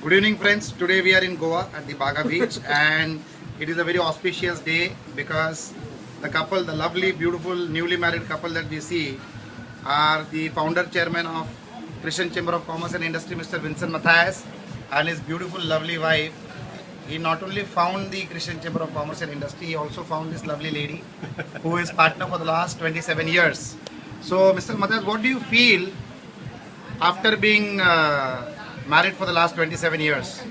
Good evening, friends. Today we are in Goa at the Baga beach, and it is a very auspicious day because the couple, the lovely, beautiful, newly married couple that we see, are the founder chairman of Christian Chamber of Commerce and Industry, Mr. Vincent Matthias, and his beautiful, lovely wife. He not only found the Christian Chamber of Commerce and Industry, he also found this lovely lady who is partner for the last 27 years. So, Mr. Matthias, what do you feel after being married for the last 27 years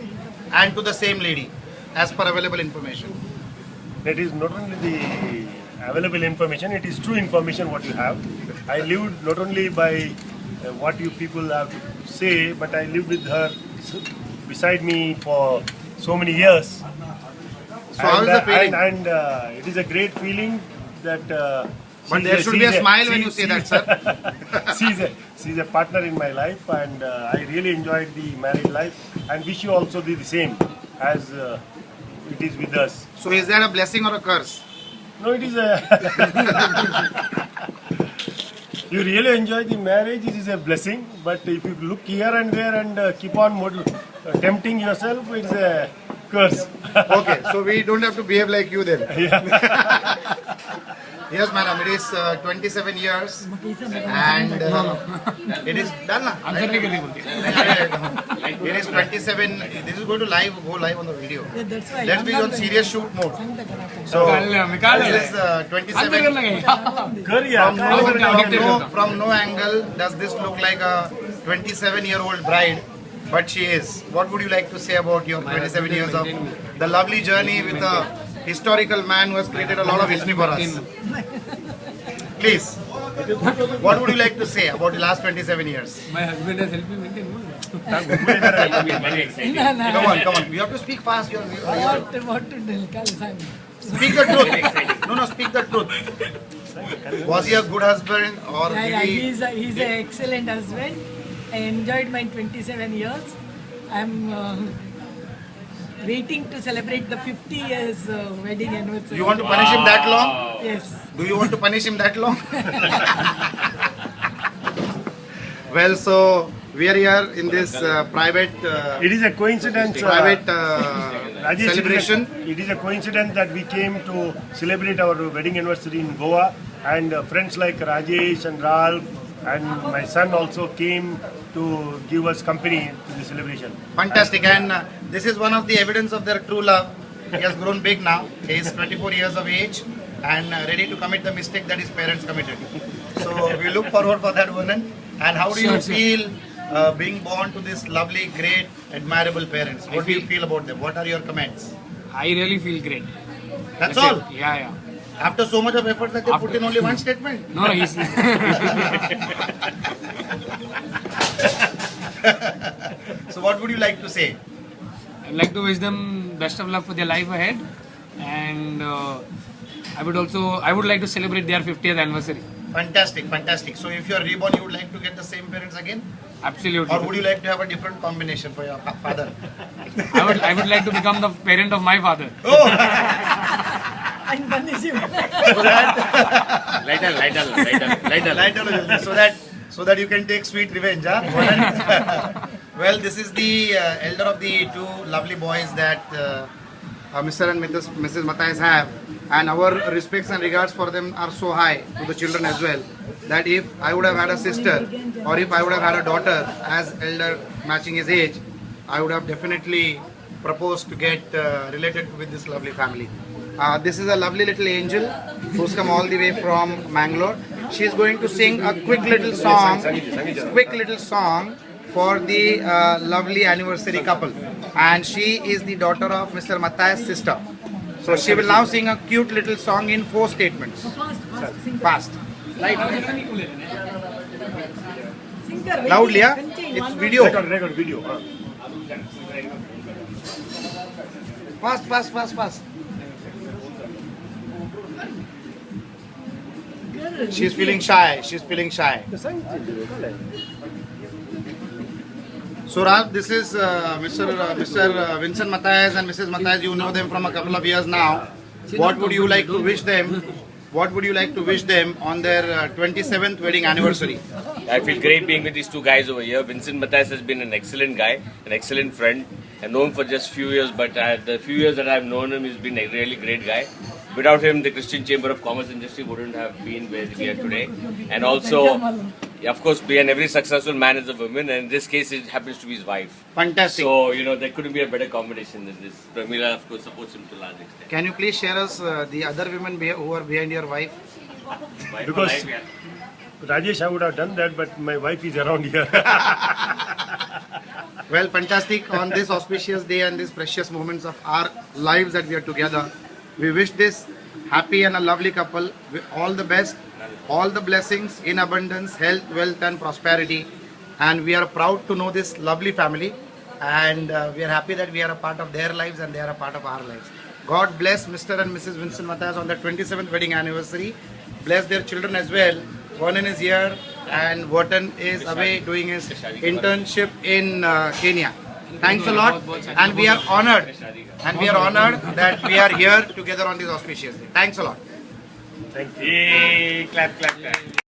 and to the same lady as per available information? It is not only the available information, it is true information what you have. I lived not only by what you people have to say, but I lived with her beside me for so many years. So how is the feeling? And it is a great feeling that but there should be a smile when you say that, sir. she's a partner in my life, and I really enjoyed the married life and wish you also the same as it is with us. So is that a blessing or a curse? No, it is a... You really enjoy the marriage, it is a blessing, but if you look here and there and keep on tempting yourself, it's a curse. Okay, so we don't have to behave like you then. Yeah. Yes, madam, it is 27 years and it is done. It is 27. This is going to go live on the video. Let's be on serious shoot mode. So this is 27. From no angle does this look like a 27-year-old bride, but she is. What would you like to say about your 27 years of the lovely journey with a historical man who has created a lot of history for us? Please, what would you like to say about the last 27 years? My husband has helped me maintain. Come on. You have to speak fast. What to tell? Speak the truth. No, speak the truth. Was he a good husband or He's an excellent husband. I enjoyed my 27 years. I'm waiting to celebrate the 50 years wedding anniversary. You want to punish him that long? Yes. Do you want to punish him that long? Well, so we are here in this private. It is a coincidence. Private Rajesh, celebration. It is a coincidence that we came to celebrate our wedding anniversary in Goa, and friends like Rajesh and Ralph and my son also came to give us company to the celebration. Fantastic, and this is one of the evidence of their true love. He has grown big now. He is 24 years of age and ready to commit the mistake that his parents committed. So we look forward for that one. And how do you feel being born to this lovely, great, admirable parents? What do you feel about them? What are your comments? I really feel great. That's all? It. Yeah. After so much of effort that they put in only one statement? No, he's... So what would you like to say? I'd like to wish them best of luck for their life ahead, and I would like to celebrate their 50th anniversary. Fantastic. So if you are reborn, you would like to get the same parents again? Absolutely. Or would you like to have a different combination for your father? I would like to become the parent of my father. Oh! And punish him. Lighter. So that you can take sweet revenge, huh? Well, this is the elder of the two lovely boys that Mr. and Mrs. Matthias have, and our respects and regards for them are so high to the children as well, that if I would have had a sister or if I would have had a daughter as elder matching his age, I would have definitely proposed to get related with this lovely family. This is a lovely little angel who's come all the way from Mangalore. She is going to sing a quick little song for the lovely anniversary couple, and she is the daughter of Mr. Matthias' sister. So she will now sing a cute little song in 4 statements. Fast. Loudly, yeah? It's video. Record video. Fast. She's feeling shy. So Ralph, this is Mr. Vincent Matthias and Mrs. Matthias. You know them from a couple of years now. What would you like to wish them? What would you like to wish them on their 27th wedding anniversary? I feel great being with these two guys over here. Vincent Matthias has been an excellent guy, an excellent friend. I know him for just few years, but the few years that I've known him, he's been a really great guy. Without him, the Christian Chamber of Commerce industry wouldn't have been where we are today. And also, of course, being every successful man is a woman, and in this case, it happens to be his wife. Fantastic. So, you know, there couldn't be a better combination than this. Pramila, of course, supports him to a large extent. Can you please share us the other women who are behind your wife? Wife Because- for life, yeah. Rajesh, I would have done that, but my wife is around here. Well, fantastic. On this auspicious day and these precious moments of our lives that we are together, we wish this happy and a lovely couple with all the best, all the blessings in abundance, health, wealth and prosperity. And we are proud to know this lovely family, and we are happy that we are a part of their lives and they are a part of our lives. God bless Mr. and Mrs. Vincent Matthias on their 27th wedding anniversary. Bless their children as well. Vernon is here and Wharton is away doing his internship in Kenya. Thanks a lot, and we are honored that we are here together on this auspicious day. Thanks a lot. Thank you. Yay, clap, clap, clap.